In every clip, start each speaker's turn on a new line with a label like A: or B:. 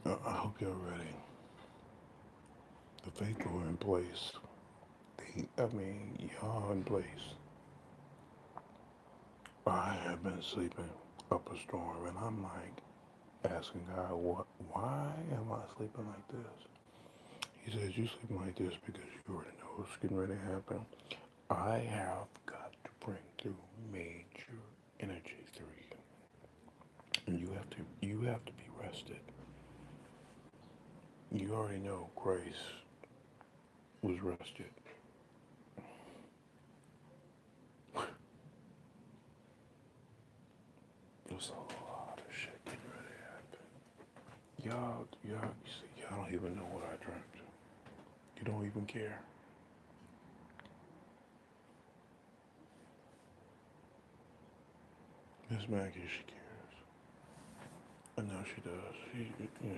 A: I hope you're ready. The faithful are in place. Y'all in place. I have been sleeping up a storm, and I'm like asking God, what? Why am I sleeping like this? He says, you sleeping like this because you already know what's getting ready to happen. I have got to bring through major energy through you, and you have to be rested. You already know Grace was rested. There's a lot of shit getting ready to happen. You see, y'all don't even know what I dreamt. You don't even care. Miss Maggie, she cares. I know she does.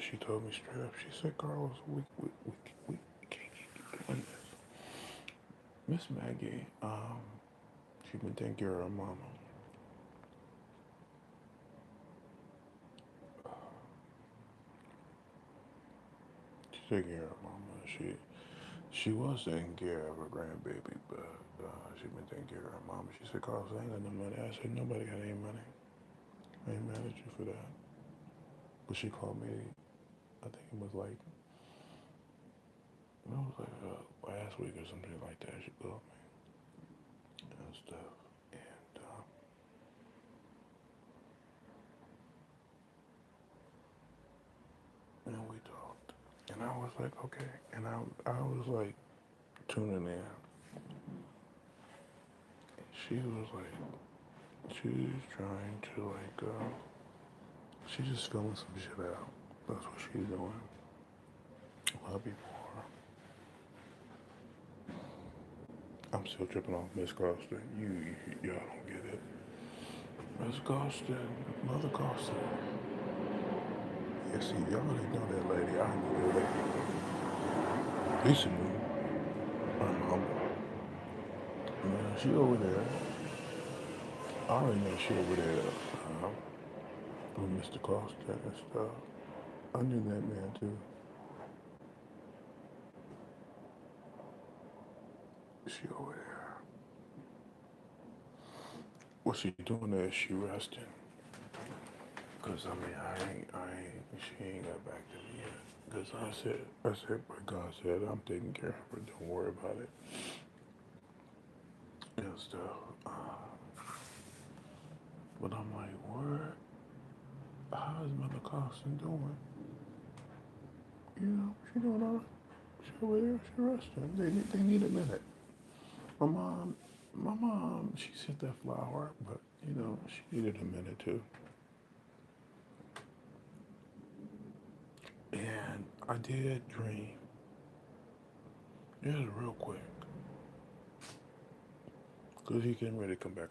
A: She told me straight up. She said, Carlos, we can't keep doing this. Miss Maggie, she been taking care of her mama. She taking care of her mama. She was taking care of her grandbaby, but she been taking care of her mama. She said, Carlos, I ain't got no money. I said, nobody got any money. I ain't mad at you for that. But she called me. I think it was like last week or something like that. She called me and stuff, and we talked. And I was like, okay. And I was like tuning in. She was like, she's trying to she's just filling some shit out. That's what she's doing. A lot of people are. I'm still tripping off Miss Costin. Y'all don't get it. Miss Costin, Mother Costin. Yeah, see, y'all already know that lady. I knew that lady. Lisa knew. My mama. Man, she over there. I already know she over there with Mr. Costin and stuff. I knew that man too. She over there. What she doing there? She resting. Cause she ain't got back to me yet. Cause but God said, I'm taking care of her. Don't worry about it. And stuff. But I'm like, where? How is Mother Carson doing? She doing all right. She over there. She resting. They need a minute. My mom, she sent that flower, but she needed a minute too. And I did dream. Just real quick, cause he getting ready to come back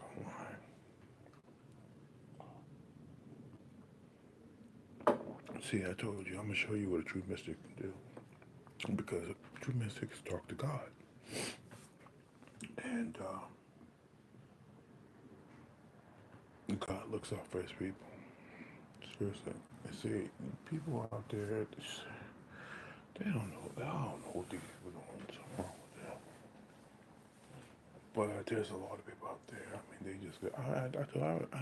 A: online. See, I told you, I'm gonna show you what a true mystic can do. Because true mystics talk to God, and God looks out for His people. Seriously, and see, people out there, they don't know. I don't know what these people doing. Something wrong with them. But there's a lot of people out there. I mean, they just. I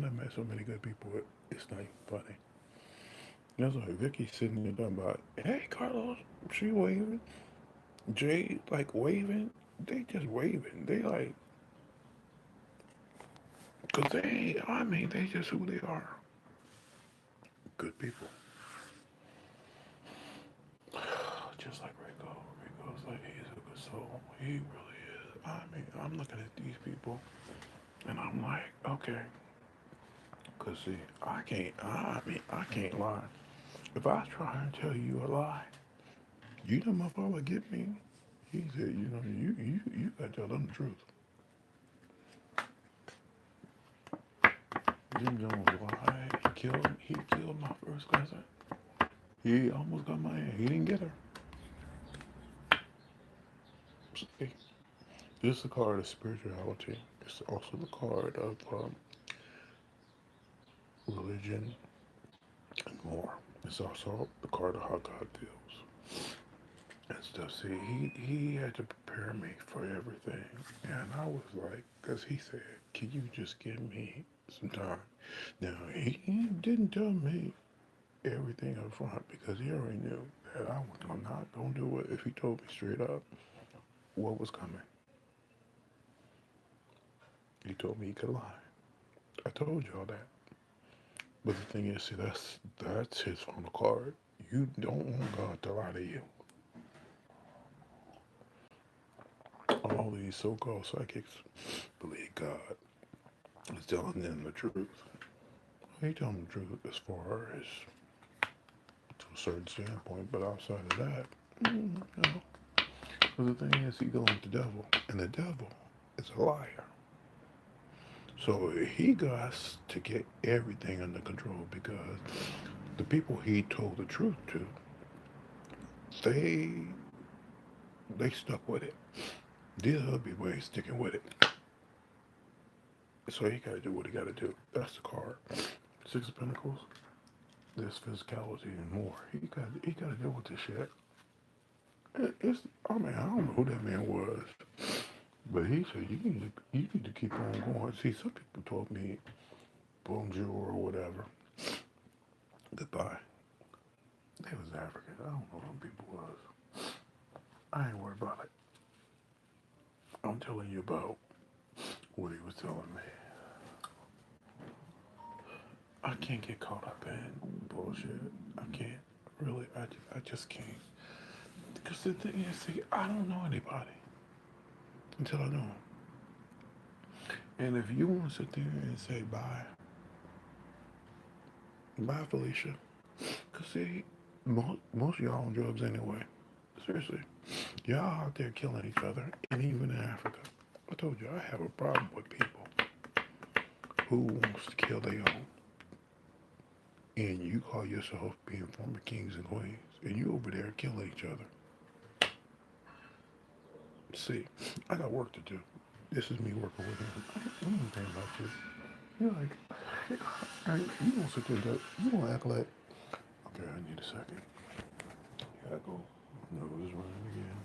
A: done met so many good people. It's not even funny. That's why Vicky sitting there talking about, hey, Carlos, she waving. Jay, like, waving. They just waving. They like, because they just who they are. Good people. Just like Rico. Rico's like, he's a good soul. He really is. I'm looking at these people and I'm like, okay. Because, see, I can't lie. If I try and tell you a lie, you know my father get me. He said, you got to tell them the truth. Jim Jones lied. He killed my first cousin. He almost got my aunt. He didn't get her. See, this is a card of spirituality. It's also the card of religion and more. It's also the Carter How God Deals and stuff. See, he had to prepare me for everything, and I was like, because he said, "Can you just give me some time?" Now he didn't tell me everything up front because he already knew that I'm not gonna do it if he told me straight up what was coming. He told me he could lie. I told y'all that. But the thing is, see, that's his final card. You don't want God to lie to you. All these so-called psychics believe God is telling them the truth. He tell them the truth as far as to a certain standpoint, but outside of that, no. But the thing is, he going with the devil, and the devil is a liar. So he got to get everything under control because the people he told the truth to, they they stuck with it. These other people ain't sticking with it. So he got to do what he got to do. That's the card. Six of Pentacles. There's physicality and more. He got to deal with this shit. It's I mean I don't know who that man was, but he said you need to keep on going. See, some people told me bonjour or whatever, goodbye. They was African. I don't know who them people was. I ain't worried about it. I'm telling you about what he was telling me. I can't get caught up in bullshit. I can't. Really, I just can't. Because the thing is, see, I don't know anybody until I know them. And if you want to sit there and say bye, bye, Felicia. Because, see, most of y'all on drugs anyway. Seriously. Y'all out there killing each other, and even in Africa. I told you, I have a problem with people who wants to kill their own. And you call yourself being former kings and queens, and you over there killing each other. See, I got work to do. This is me working with him. I ain't think about you. You're like, you don't sit there, you don't act like, okay, I need a second. Gotta go. Nose running again.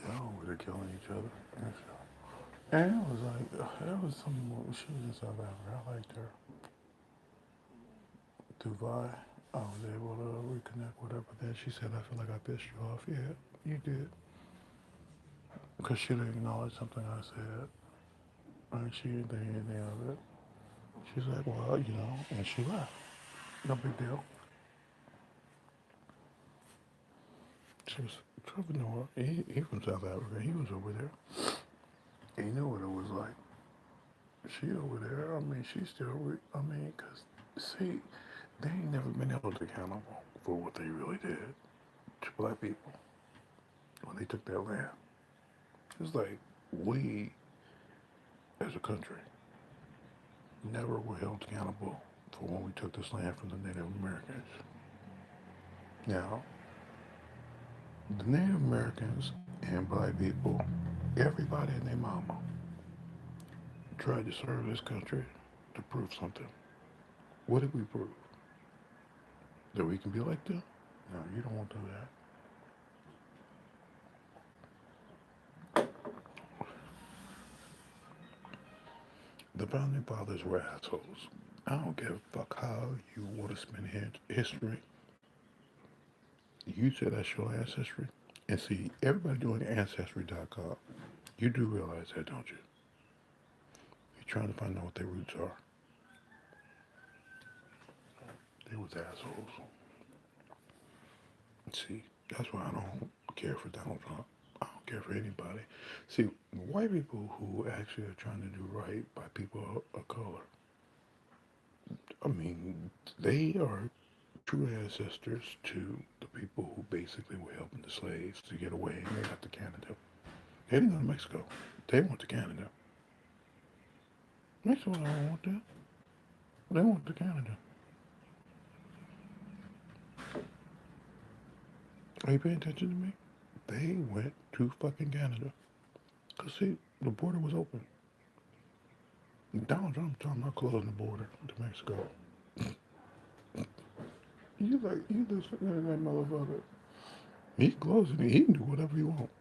A: Y'all over there killing each other. And it was like, that was some more, she was in South Africa. I liked her. Dubai, I was able to reconnect with her, but then she said, I feel like I pissed you off. Yeah, you did. Because she didn't acknowledge something I said. And she didn't think anything of it. She's like, well, and she left. No big deal. She was Trevor Noah. He from South Africa. He was over there. He knew what it was like. She over there. I mean, she still. Cause see, they ain't never been held accountable for what they really did to black people when they took their land. It's like we, as a country, never were held accountable for when we took this land from the Native Americans. Now, the Native Americans and black people, everybody and their mama tried to serve this country to prove something. What did we prove? That we can be like them? No, you don't want to do that. The founding fathers were assholes. I don't give a fuck how you want to spend history. You said that's your ancestry. And see, everybody doing Ancestry.com, you do realize that, don't you? You're trying to find out what their roots are. They was assholes. See, that's why I don't care for Donald Trump. I don't care for anybody. See, white people who actually are trying to do right by people of color, I mean, they are true ancestors to the people who basically were helping the slaves to get away and they got to Canada. They didn't go to Mexico. They went to Canada. Mexico don't want that. They went to Canada. Are you paying attention to me? They went to fucking Canada. Because, see, the border was open. Donald Trump talking about closing the border to Mexico. You listen to that motherfucker. He closing it. He can do whatever he wants.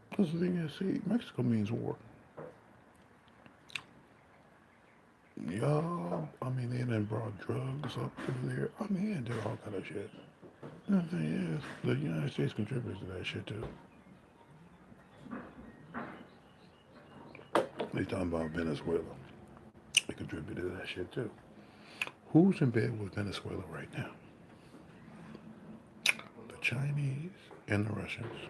A: Because the thing is, see, Mexico means war. Y'all, I mean, they done brought drugs up through there. I mean, they did all kind of shit. And the thing is, the United States contributes to that shit too. They talking about Venezuela. They contributed to that shit too. Who's in bed with Venezuela right now? The Chinese and the Russians.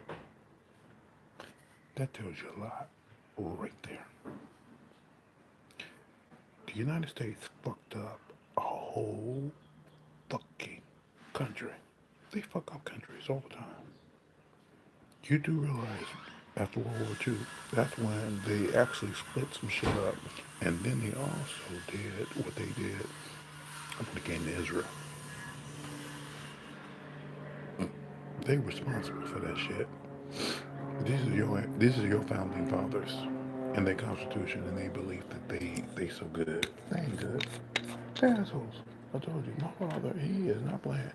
A: That tells you a lot right there. The United States fucked up a whole fucking country. They fuck up countries all the time. You do realize after World War II, that's when they actually split some shit up. And then they also did what they did when it came to Israel. They responsible for that shit. These are your founding fathers and their constitution and they believe that they so good. They ain't good. They assholes. I told you, my father, he is not playing.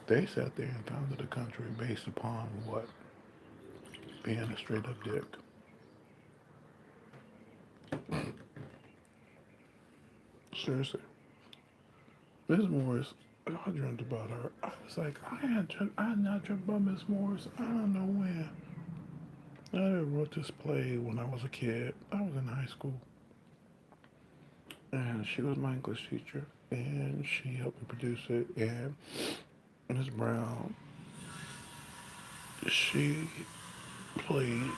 A: They sat there and founded a country based upon what? Being a straight up dick. Seriously. Miss Morris, I dreamt about her. I was like, I had not dreamt about Miss Morris. I don't know when. I wrote this play when I was a kid. I was in high school. And she was my English teacher. And she helped me produce it. And Miss Brown, she played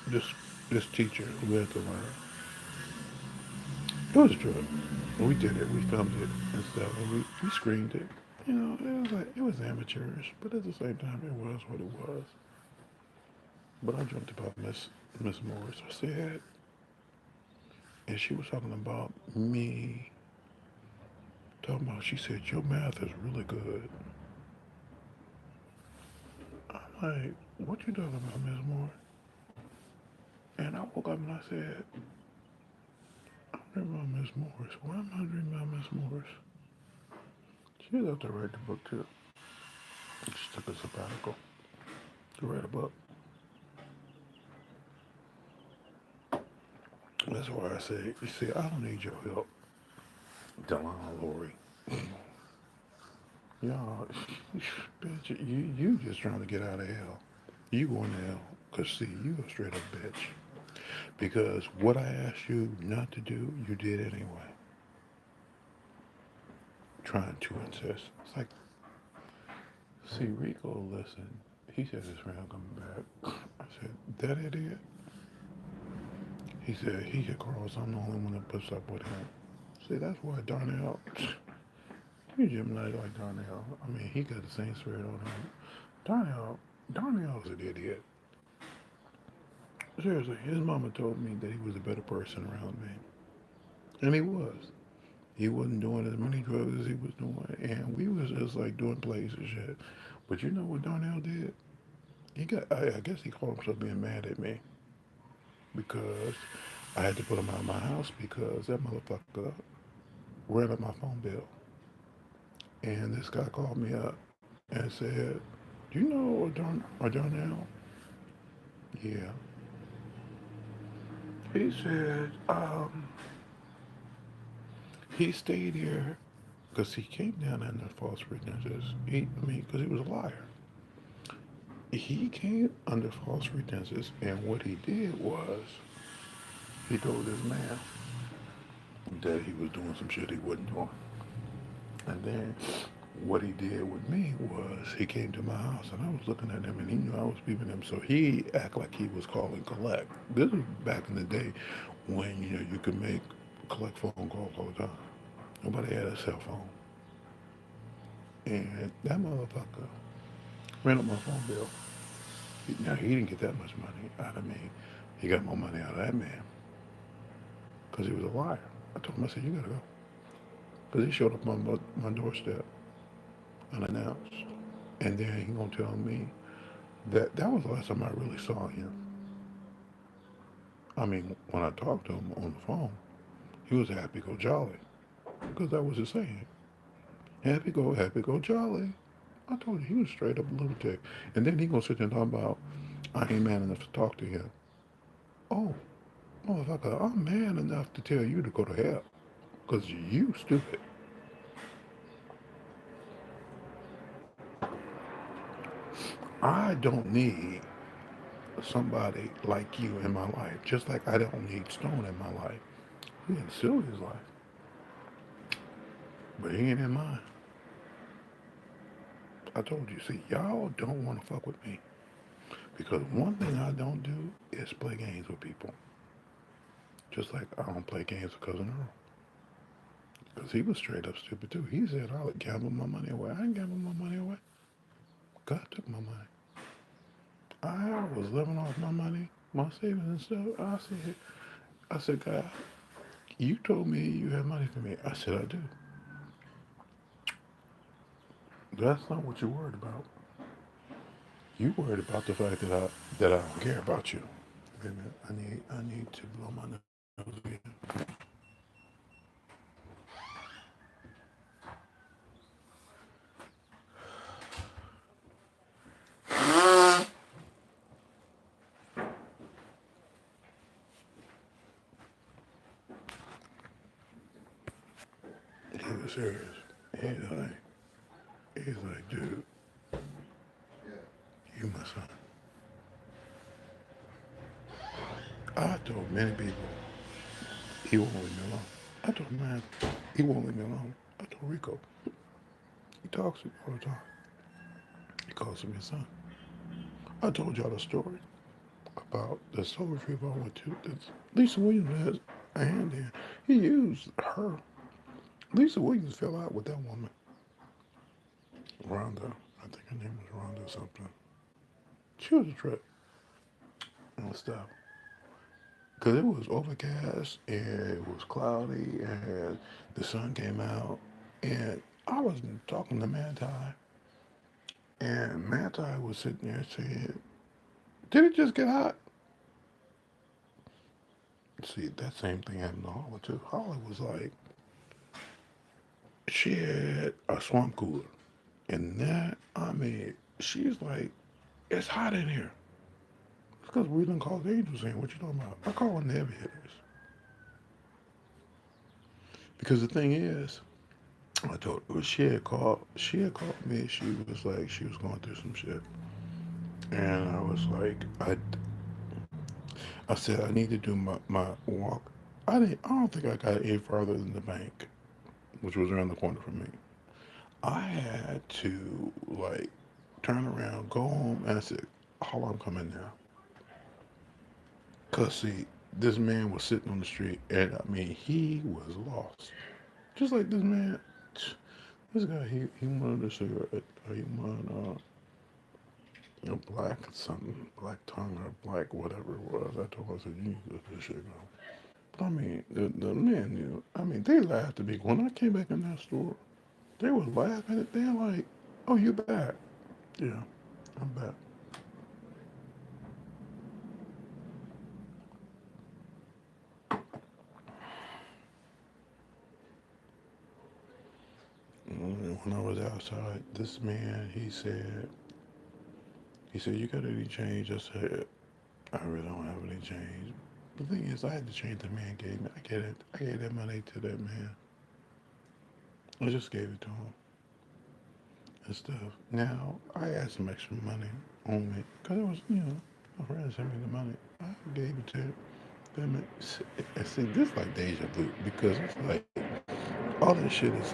A: this this teacher who had to learn. It was a drug. We did it. We filmed it and stuff. And we screened it. You know, it was amateurish, but at the same time, it was what it was. But I dreamt about Miss Morris. I said, and she was talking about me. Talking about, she said, your math is really good. I'm like, what you talking about, Miss Morris? And I woke up and I said, I'm dreaming about Miss Morris. Why am I dreaming about Miss Morris? She was out to write the book too. She took a sabbatical to write a book. That's why I say, you see, I don't need your help. Delana Lori. Y'all, bitch, you just trying to get out of hell. You going to hell. Because, see, you a straight up bitch. Because what I asked you not to do, you did anyway. Trying to insist. It's like, see, Rico, listen. He said his friend coming back. I said, that idiot? He said, he could cross. I'm the only one that puts up with him. See, that's why Darnell, you Gemini like Darnell. I mean, he got the same spirit on him. Darnell's an idiot. Seriously, his mama told me that he was a better person around me. And he was. He wasn't doing as many drugs as he was doing. And we was just like doing plays and shit. But you know what Darnell did? I guess he called himself being mad at me. Because I had to put him out of my house because that motherfucker ran up my phone bill. And this guy called me up and said, do you know Darnell? Yeah. He said, he stayed here because he came down under false pretenses. Because he was a liar. He came under false pretenses, and what he did was he told this man that he was doing some shit he wasn't doing. And then what he did with me was he came to my house and I was looking at him and he knew I was peeping him. So he acted like he was calling collect. This was back in the day when, you could make collect phone calls all the time. Nobody had a cell phone. And that motherfucker ran up my phone bill. Now, he didn't get that much money out of me. He got more money out of that man. Because he was a liar. I told him, I said, you gotta go. Because he showed up on my doorstep unannounced. And then he gonna tell me That was the last time I really saw him. I mean, when I talked to him on the phone, he was happy go jolly because that was his saying. Happy go jolly. I told you he was straight up a lunatic. And then he gonna sit there and talk about I ain't man enough to talk to him. Oh, motherfucker, I'm man enough to tell you to go to hell because you stupid. I don't need somebody like you in my life, just like I don't need Stone in my life. He in Sylvia's life, but he ain't in mine. I told you, see, y'all don't want to fuck with me because one thing I don't do is play games with people. Just like I don't play games with Cousin Earl. Because he was straight up stupid too. He said I would gamble my money away. I didn't gamble my money away. God took my money. I was living off my money, my savings and stuff. I said, God, you told me you had money for me. I said, I do. That's not what you're worried about. You worried about the fact that I don't care about you. Wait a minute. I need to blow my nose again. He was serious. He's like, dude, you my son. I told many people he won't leave me alone. I told man he won't leave me alone. I told Rico he talks to me all the time. He calls me his son. I told y'all the story about the soul retrieval I went to. That Lisa Williams has a hand in. He used her. Lisa Williams fell out with that woman, Rhonda. I think her name was Rhonda something. She was a trip and stuff. Because it was overcast and it was cloudy and the sun came out. And I was talking to Manti, and Manti was sitting there saying, did it just get hot? See, that same thing happened to Holly, too. Holly was like, she had a swamp cooler. And that, I mean, she's like, it's hot in here. It's because we done called the angels in. What you talking about? I call them the heavy hitters. Because the thing is, I told her, she had called me. She was like, she was going through some shit. And I was like, I said, I need to do my walk. I don't think I got any farther than the bank, which was around the corner from me. I had to like turn around, go home, and I said, "How I'm coming now?" Cause see, this man was sitting on the street, and I mean, he was lost. Just like this man, this guy, he wanted a cigarette. He wanted black something, black tongue or black whatever it was. I told him, I said, "You need to let this shit go." But I mean, the men, I mean, they laughed at me when I came back in that store. They were laughing at. They're like, "Oh, you back?" Yeah, I'm back. When I was outside, this man, he said, you got any change? I said, I really don't have any change. The thing is, I had the change the man gave me. I gave that money to that man. I just gave it to him and stuff. Now, I had some extra money on me because it was, my friend sent me the money. I gave it to them. And see, this is like deja vu because it's like all this shit is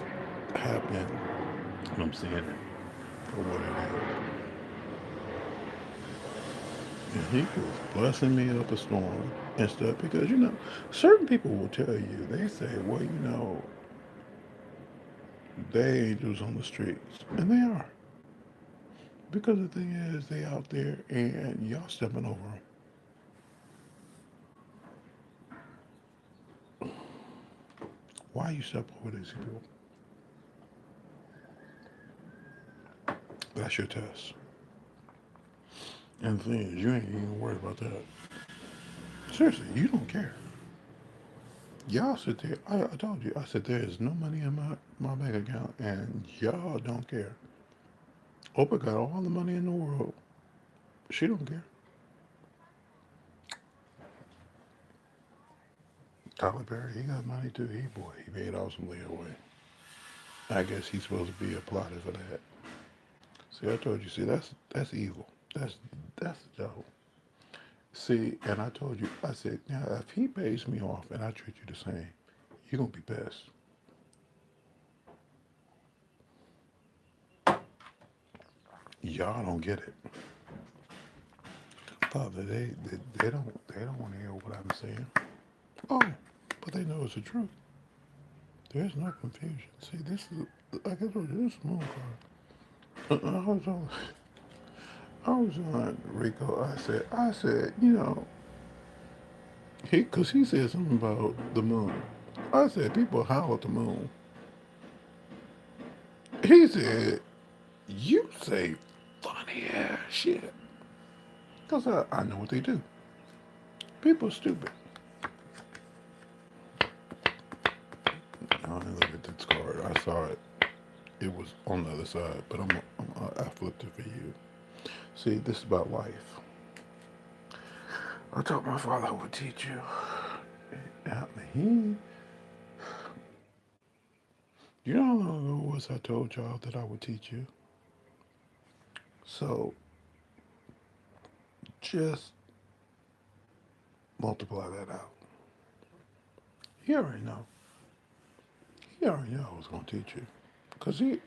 A: happening. And I'm seeing it for what it is. And he was blessing me up a storm and stuff because, certain people will tell you, they say, well, they angels on the streets. And they are. Because the thing is, they out there and y'all stepping over them. Why you step over these people? That's your test. And the thing is, you ain't even worried about that. Seriously, you don't care. Y'all sit there. I told you. I said there is no money in my bank account, and y'all don't care. Oprah got all the money in the world. She don't care. Tyler Perry, he got money too. He paid off some away. I guess he's supposed to be applauded for that. See, I told you. See, that's evil. That's the devil. See, and I told you. I said, now if he pays me off and I treat you the same, you're gonna be pissed. Y'all don't get it, Father. They don't want to hear what I'm saying. Oh, but they know it's the truth. There's no confusion. See, this is like I told you. This is moon card. I was on Rico. I said, because he said something about the moon. I said, people howl at the moon. He said, you say funny ass shit. Because I know what they do. People are stupid. I didn't look at this card. I saw it. It was on the other side, but I flipped it for you. See, this is about life. I told my father I would teach you. He, you know how long ago it was I told y'all that I would teach you? So just multiply that out. He already know. He already know I was going to teach you. Because if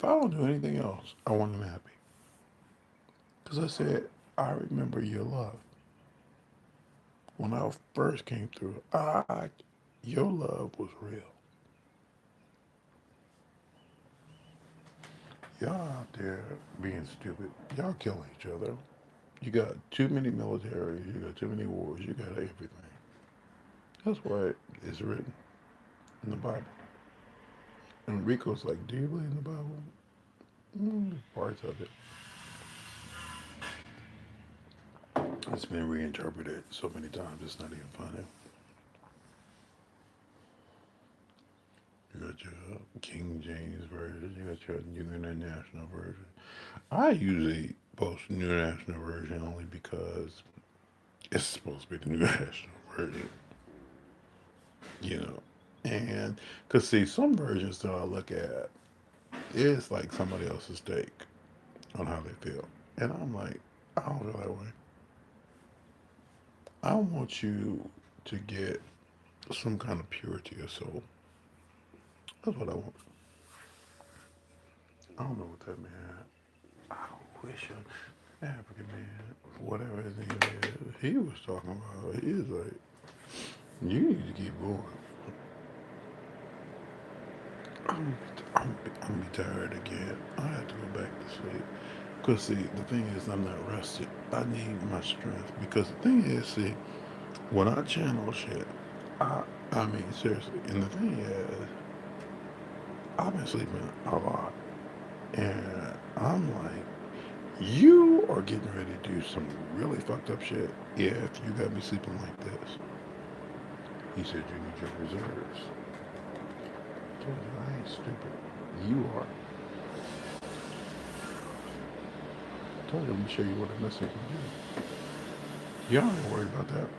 A: I don't do anything else, I want him happy. Because I said, I remember your love. When I first came through, your love was real. Y'all out there being stupid. Y'all killing each other. You got too many militaries. You got too many wars. You got everything. That's why it's written in the Bible. And Rico's like, do you believe in the Bible? Parts of it. It's been reinterpreted so many times, it's not even funny. You got your King James version, you got your New International version. I usually post New International version only because it's supposed to be the New International version, you know. And, because see, some versions that I look at, it's like somebody else's take on how they feel. And I'm like, I don't feel that way. I want you to get some kind of purity of soul. That's what I want. I don't know what that man. I wish an African man, whatever his name is, he was talking about. He was like, you need to keep going. I'm, I'm gonna be tired again. I have to go back to sleep. Because, see, the thing is, I'm not rested. I need my strength. Because the thing is, see, when I channel shit, I, I mean, seriously. And the thing is, I've been sleeping a lot. And I'm like, you are getting ready to do some really fucked up shit if you got me sleeping like this. He said, you need your reserves. I told you, I ain't stupid. You are. I told you, I'm going to show you what a message can do. Y'all ain't worried about that.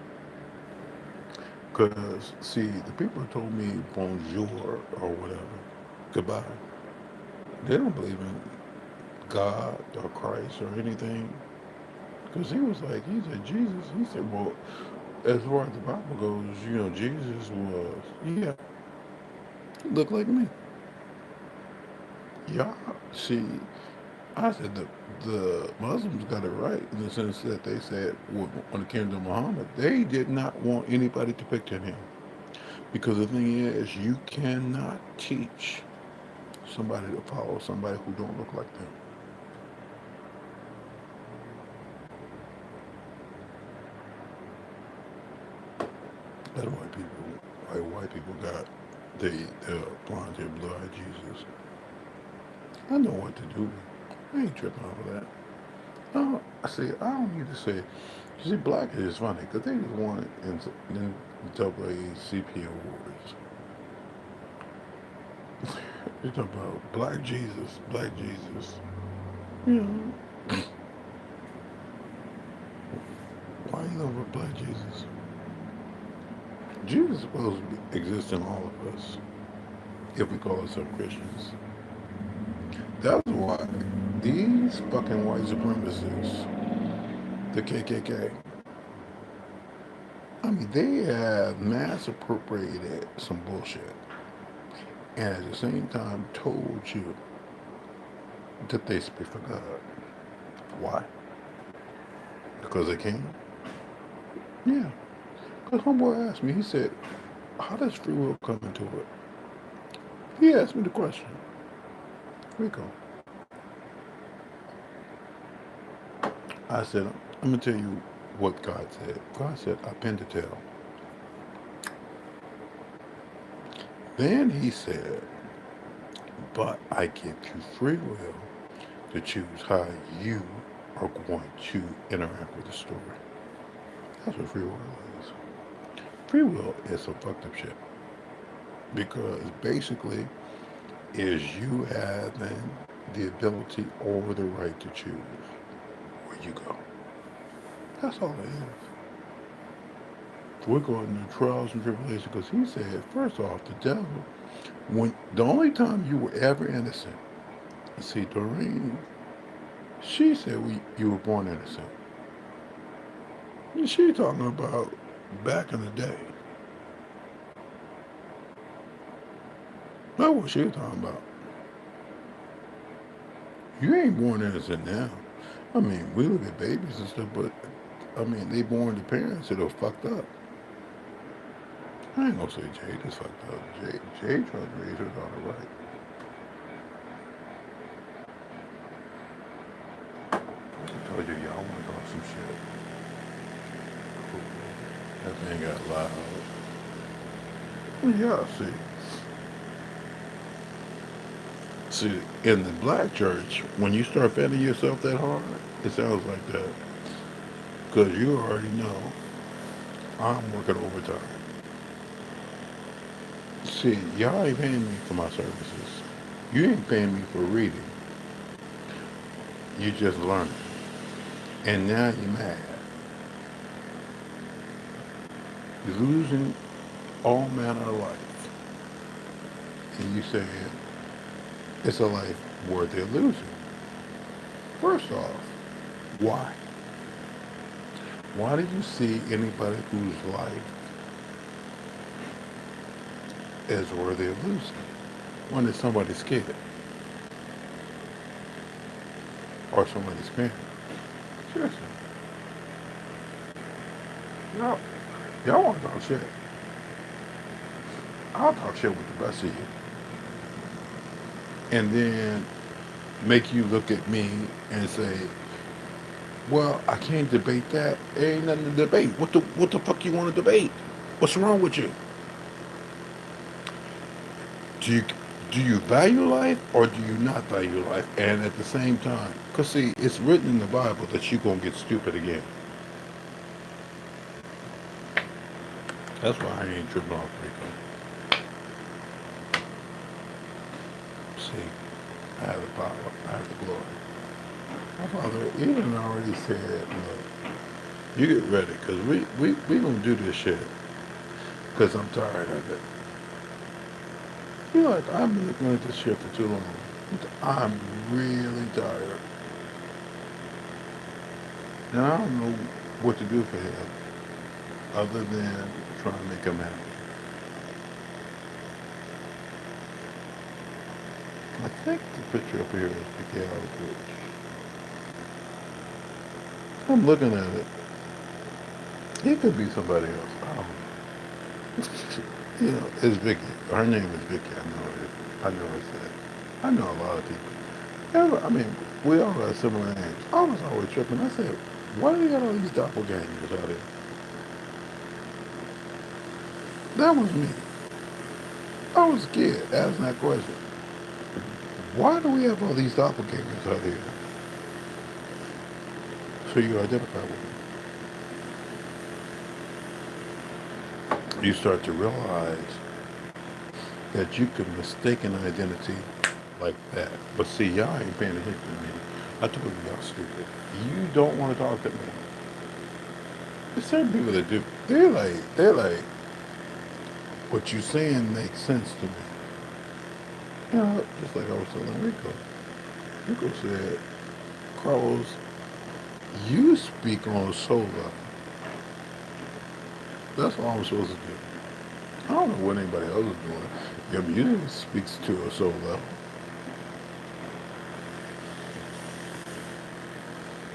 A: Because, see, the people who told me bonjour or whatever, goodbye, they don't believe in God or Christ or anything. Because he said, Jesus, he said, well, as far as the Bible goes, Jesus was, yeah, he looked like me. Yeah, see, I said the Muslims got it right in the sense that they said when it came to Muhammad, they did not want anybody to picture him. Because the thing is, you cannot teach somebody to follow somebody who don't look like them. That's why white people got the blonde hair, blue eyed Jesus. I know what to do. I ain't tripping over that. Oh, see, I don't need to say. You see, Black is funny because they just won in NAACP awards. You talk about Black Jesus, Black Jesus. You know, why you love a Black Jesus? Jesus is supposed to exist in all of us if we call ourselves Christians. That's why these fucking white supremacists, the KKK, I mean, they have mass appropriated some bullshit and at the same time told you that they speak for God. Why? Because they can? Yeah. Because homeboy asked me, he said, how does free will come into it? He asked me the question. Rico. I said, I'm going to tell you what God said. God said, I pen to tell. Then he said, but I give you free will to choose how you are going to interact with the story. That's what free will is. Free will is some fucked up shit. Because basically, is you having the ability or the right to choose where you go. That's all it is. We're going through trials and tribulations because he said, first off, the devil, when the only time you were ever innocent, see, Doreen, she said you were born innocent. And she talking about back in the day. That's what she was talking about. You ain't born innocent now. I mean, we look at babies and stuff, but I mean, they born to parents that are fucked up. I ain't gonna say Jade is fucked up. Jade tried to raise her daughter right. I told you y'all want to talk some shit. That thing got loud. Yeah, see. See, in the black church, when you start bending yourself that hard, it sounds like that. Because you already know I'm working overtime. See, y'all ain't paying me for my services. You ain't paying me for reading. You just learning. And now you're mad. You're losing all manner of life. And you saying it's a life worth their losing. First off, why? Why did you see anybody whose life is worthy of losing? When it's somebody's kid or somebody's parent. Seriously. Y'all, y'all want to talk shit. I'll talk shit with the best of you. And then make you look at me and say, well, I can't debate that. There ain't nothing to debate. What the fuck you want to debate? What's wrong with you? Do you do you value life or do you not value life? And at the same time, because see, it's written in the Bible that you're going to get stupid again. That's why I ain't tripping off Rico. See, I have the power. I have the glory. My father even already said, look, you get ready because we going to do this shit because I'm tired of it. You know, like, I've been looking at this shit for too long. I'm really tired. And I don't know what to do for him other than trying to make him happy. I think the picture up here is Big Al Rich. I'm looking at it. It could be somebody else. I don't know. You know, it's Vicky. Her name is Vicky. I know it. I know it's that. I know a lot of people. I mean, we all got similar names. I was always tripping. I said, why do they got all these doppelgangers out here? That was me. I was a kid asking that question. Why do we have all these doppelgangers out here? who you identify with. You start to realize that you can mistake an identity like that. But see, y'all ain't paying attention to me. I told you y'all stupid. You don't want to talk to me. There's certain people that do. They're like, what you saying makes sense to me. You know, just like I was telling Rico. Rico said, Carlos, you speak on a soul level. That's all I'm supposed to do. I don't know what anybody else is doing. Your music speaks to a soul level.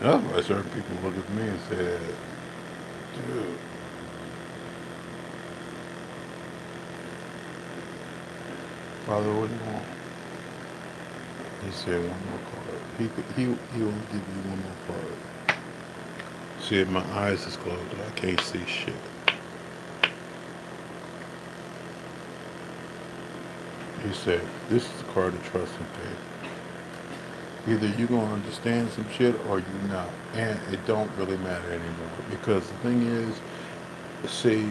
A: And that's why certain people look at me and say, dude, Father, what do you want? He said, one more card. He will give you one more card. See, my eyes is closed. I can't see shit. He said, this is the card of trust and faith. Either you're going to understand some shit or you're not. And it don't really matter anymore. Because the thing is, see,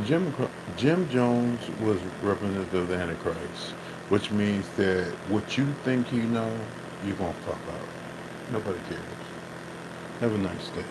A: Jim, Jim Jones was representative of the Antichrist, which means that what you think you know, you're going to fuck up. Nobody cares. Have a nice day.